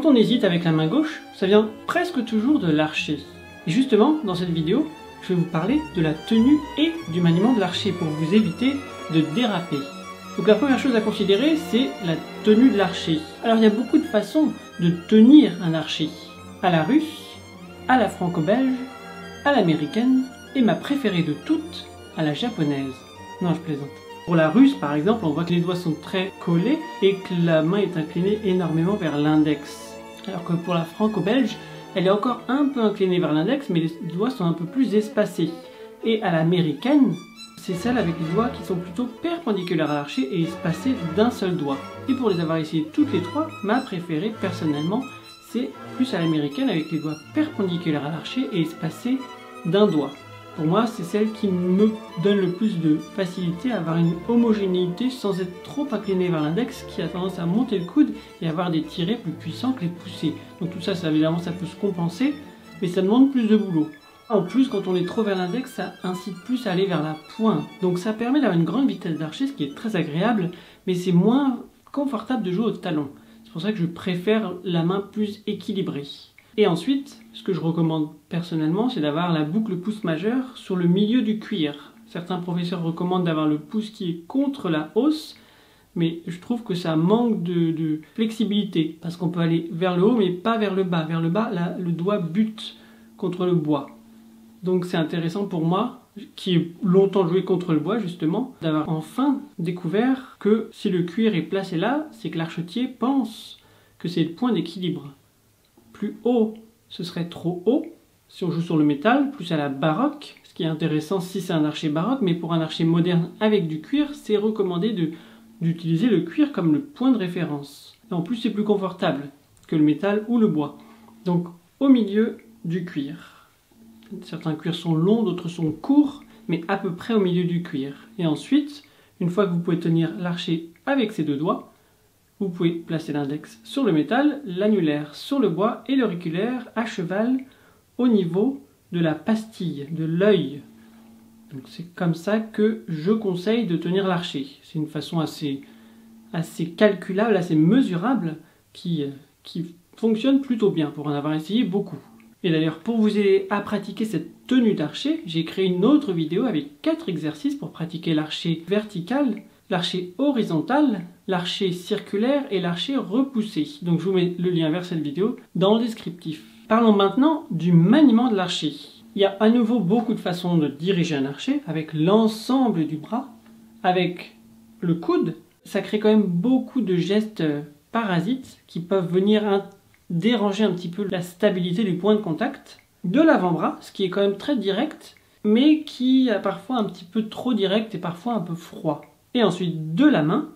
Quand on hésite avec la main gauche, ça vient presque toujours de l'archer. Et justement, dans cette vidéo, je vais vous parler de la tenue et du maniement de l'archer pour vous éviter de déraper. Donc la première chose à considérer, c'est la tenue de l'archer. Alors il y a beaucoup de façons de tenir un archer. À la russe, à la franco-belge, à l'américaine, et ma préférée de toutes, à la japonaise. Non, je plaisante. Pour la russe, par exemple, on voit que les doigts sont très collés et que la main est inclinée énormément vers l'index. Alors que pour la franco-belge, elle est encore un peu inclinée vers l'index, mais les doigts sont un peu plus espacés. Et à l'américaine, c'est celle avec les doigts qui sont plutôt perpendiculaires à l'archer et espacés d'un seul doigt. Et pour les avoir essayées toutes les trois, ma préférée personnellement, c'est plus à l'américaine avec les doigts perpendiculaires à l'archer et espacés d'un doigt. Pour moi, c'est celle qui me donne le plus de facilité à avoir une homogénéité sans être trop incliné vers l'index qui a tendance à monter le coude et avoir des tirets plus puissants que les poussées. Donc tout ça, évidemment, ça peut se compenser, mais ça demande plus de boulot. En plus, quand on est trop vers l'index, ça incite plus à aller vers la pointe. Donc ça permet d'avoir une grande vitesse d'archer, ce qui est très agréable, mais c'est moins confortable de jouer au talon. C'est pour ça que je préfère la main plus équilibrée. Et ensuite, ce que je recommande personnellement, c'est d'avoir la boucle pouce majeur sur le milieu du cuir. Certains professeurs recommandent d'avoir le pouce qui est contre la hausse, mais je trouve que ça manque de flexibilité, parce qu'on peut aller vers le haut, mais pas vers le bas. Vers le bas, là, le doigt bute contre le bois. Donc c'est intéressant pour moi, qui ai longtemps joué contre le bois justement, d'avoir enfin découvert que si le cuir est placé là, c'est que l'archetier pense que c'est le point d'équilibre. Plus haut, ce serait trop haut, si on joue sur le métal, plus à la baroque, ce qui est intéressant si c'est un archer baroque, mais pour un archer moderne avec du cuir, c'est recommandé d'utiliser le cuir comme le point de référence. Et en plus, c'est plus confortable que le métal ou le bois. Donc, au milieu du cuir. Certains cuirs sont longs, d'autres sont courts, mais à peu près au milieu du cuir. Et ensuite, une fois que vous pouvez tenir l'archer avec ses deux doigts, vous pouvez placer l'index sur le métal, l'annulaire sur le bois et l'auriculaire à cheval au niveau de la pastille, de l'œil. Donc c'est comme ça que je conseille de tenir l'archer. C'est une façon assez calculable, assez mesurable qui fonctionne plutôt bien pour en avoir essayé beaucoup. Et d'ailleurs, pour vous aider à pratiquer cette tenue d'archer, j'ai créé une autre vidéo avec 4 exercices pour pratiquer l'archer vertical, l'archer horizontal, l'archer circulaire et l'archer repoussé. Donc je vous mets le lien vers cette vidéo dans le descriptif. Parlons maintenant du maniement de l'archer. Il y a à nouveau beaucoup de façons de diriger un archer, avec l'ensemble du bras, avec le coude. Ça crée quand même beaucoup de gestes parasites qui peuvent venir déranger un petit peu la stabilité du point de contact. De l'avant-bras, ce qui est quand même très direct, mais qui est parfois un petit peu trop direct et parfois un peu froid. Et ensuite de la main,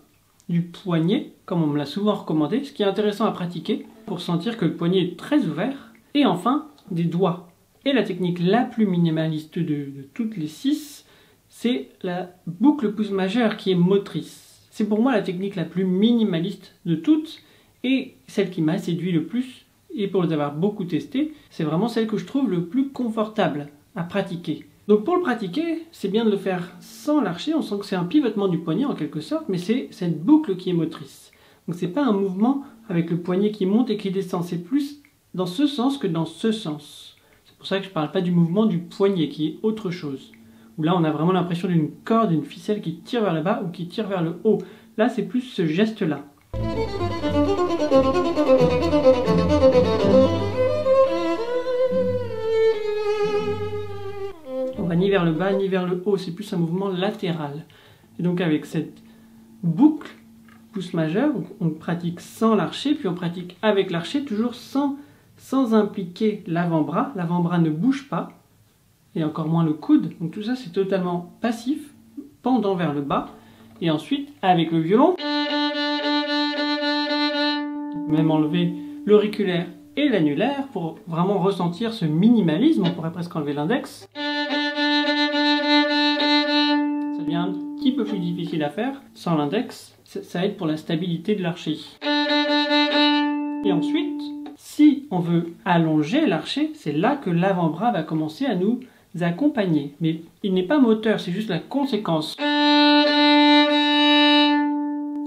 du poignet, comme on me l'a souvent recommandé, ce qui est intéressant à pratiquer pour sentir que le poignet est très ouvert. Et enfin, des doigts. Et la technique la plus minimaliste de toutes les 6, c'est la boucle pouce majeur qui est motrice. C'est pour moi la technique la plus minimaliste de toutes et celle qui m'a séduit le plus. Et pour les avoir beaucoup testées, c'est vraiment celle que je trouve le plus confortable à pratiquer. Donc pour le pratiquer, c'est bien de le faire sans l'archer, on sent que c'est un pivotement du poignet en quelque sorte, mais c'est cette boucle qui est motrice. Donc c'est pas un mouvement avec le poignet qui monte et qui descend, c'est plus dans ce sens que dans ce sens. C'est pour ça que je parle pas du mouvement du poignet qui est autre chose. Où là on a vraiment l'impression d'une corde, d'une ficelle qui tire vers le bas ou qui tire vers le haut. Là c'est plus ce geste-là. On va ni vers le bas ni vers le haut, c'est plus un mouvement latéral. Et donc avec cette boucle pouce majeur, on pratique sans l'archer, puis on pratique avec l'archer, toujours sans impliquer l'avant-bras. L'avant-bras ne bouge pas, et encore moins le coude. Donc tout ça c'est totalement passif, pendant vers le bas. Et ensuite, avec le violon, même enlever l'auriculaire et l'annulaire pour vraiment ressentir ce minimalisme. On pourrait presque enlever l'index. Ça devient un petit peu plus difficile à faire sans l'index. Ça aide pour la stabilité de l'archer. Et ensuite, si on veut allonger l'archer, c'est là que l'avant-bras va commencer à nous accompagner. Mais il n'est pas moteur, c'est juste la conséquence.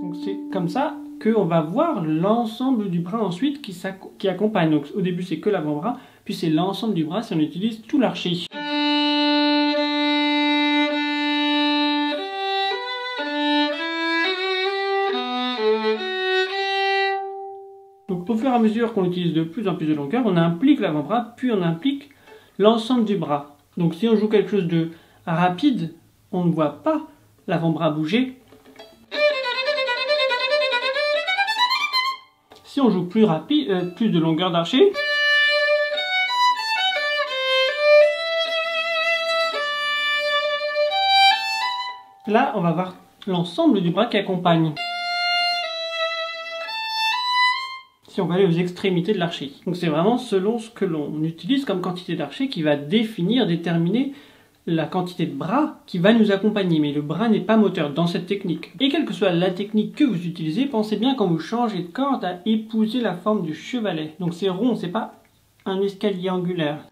Donc c'est comme ça qu'on va voir l'ensemble du bras ensuite qui accompagne. Donc au début c'est que l'avant-bras, puis c'est l'ensemble du bras si on utilise tout l'archer. Donc au fur et à mesure qu'on utilise de plus en plus de longueur, on implique l'avant-bras, puis on implique l'ensemble du bras. Donc si on joue quelque chose de rapide, on ne voit pas l'avant-bras bouger. Si on joue plus rapide, plus de longueur d'archer, là on va voir l'ensemble du bras qui accompagne. Si on va aller aux extrémités de l'archer. Donc c'est vraiment selon ce que l'on utilise comme quantité d'archer qui va déterminer la quantité de bras qui va nous accompagner. Mais le bras n'est pas moteur dans cette technique. Et quelle que soit la technique que vous utilisez, pensez bien quand vous changez de corde à épouser la forme du chevalet. Donc c'est rond, c'est pas un escalier angulaire.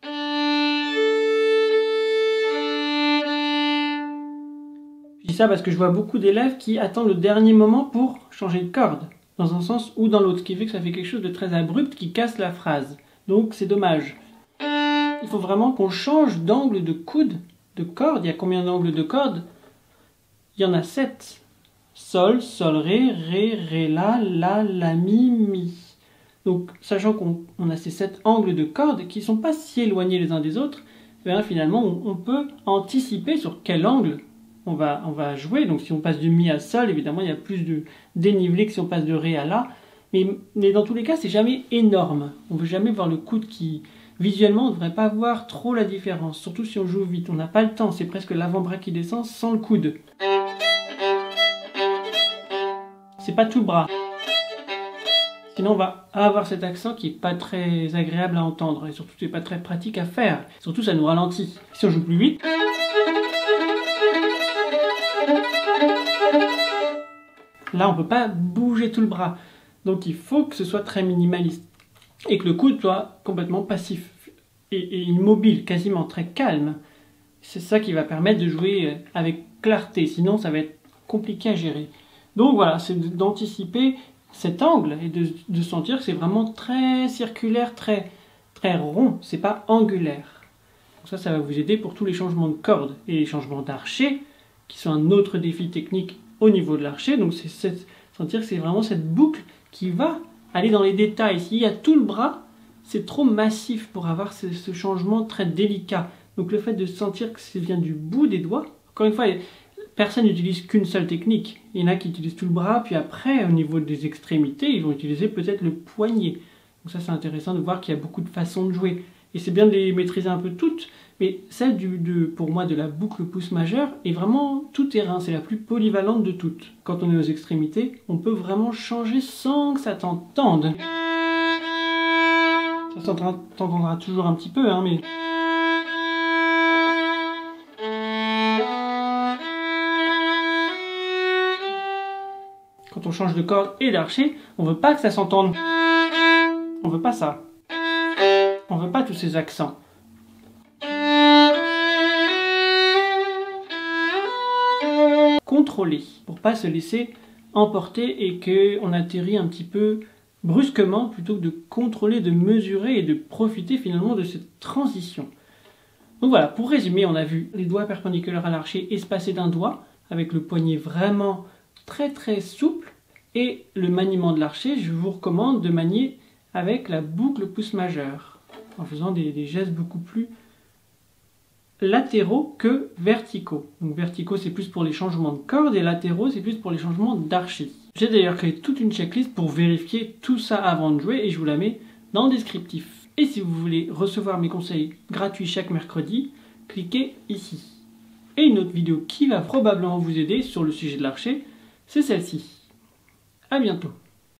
Je dis ça parce que je vois beaucoup d'élèves qui attendent le dernier moment pour changer de corde, dans un sens ou dans l'autre, ce qui fait que ça fait quelque chose de très abrupt qui casse la phrase. Donc c'est dommage. Il faut vraiment qu'on change d'angle de coude, de corde. Il y a combien d'angles de corde? Il y en a 7. Sol, sol, ré, ré, la, la, mi, mi. Donc sachant qu'on a ces 7 angles de corde qui ne sont pas si éloignés les uns des autres, bien, finalement on peut anticiper sur quel angle on va jouer. Donc si on passe du mi à sol, évidemment il y a plus de dénivelé que si on passe de ré à la. Mais dans tous les cas, c'est jamais énorme. On ne veut jamais voir le coude qui... Visuellement, on ne devrait pas voir trop la différence. Surtout si on joue vite. On n'a pas le temps. C'est presque l'avant-bras qui descend sans le coude. C'est pas tout le bras. Sinon, on va avoir cet accent qui n'est pas très agréable à entendre. Et surtout, c'est pas très pratique à faire. Surtout, ça nous ralentit. Si on joue plus vite... Là, on ne peut pas bouger tout le bras. Donc, il faut que ce soit très minimaliste. Et que le coude soit complètement passif. Et immobile, quasiment très calme. C'est ça qui va permettre de jouer avec clarté. Sinon, ça va être compliqué à gérer. Donc, voilà, c'est d'anticiper cet angle et de sentir que c'est vraiment très circulaire, très rond. C'est pas angulaire. Donc ça va vous aider pour tous les changements de corde et les changements d'archer, qui sont un autre défi technique au niveau de l'archer. Donc c'est sentir que c'est vraiment cette boucle qui va aller dans les détails. S'il y a tout le bras, c'est trop massif pour avoir ce changement très délicat. Donc le fait de sentir que ça vient du bout des doigts, encore une fois, personne n'utilise qu'une seule technique. Il y en a qui utilisent tout le bras, puis après, au niveau des extrémités, ils vont utiliser peut-être le poignet. Donc ça c'est intéressant de voir qu'il y a beaucoup de façons de jouer. Et c'est bien de les maîtriser un peu toutes, mais celle pour moi de la boucle pouce majeur est vraiment tout terrain, c'est la plus polyvalente de toutes. Quand on est aux extrémités, on peut vraiment changer sans que ça t'entende. Ça t'entendra toujours un petit peu, hein, mais... Quand on change de corde et d'archer, on veut pas que ça s'entende. On veut pas ça. On veut pas tous ces accents. Contrôler, pour pas se laisser emporter et qu'on atterrit un petit peu brusquement, plutôt que de contrôler, de mesurer et de profiter finalement de cette transition. Donc voilà, pour résumer, on a vu les doigts perpendiculaires à l'archer espacés d'un doigt, avec le poignet vraiment très souple, et le maniement de l'archer, je vous recommande de manier avec la boucle pouce majeur, en faisant des gestes beaucoup plus latéraux que verticaux. Donc verticaux c'est plus pour les changements de corde et latéraux c'est plus pour les changements d'archer. J'ai d'ailleurs créé toute une checklist pour vérifier tout ça avant de jouer et je vous la mets dans le descriptif. Et si vous voulez recevoir mes conseils gratuits chaque mercredi, cliquez ici. Et une autre vidéo qui va probablement vous aider sur le sujet de l'archer, c'est celle-ci. À bientôt.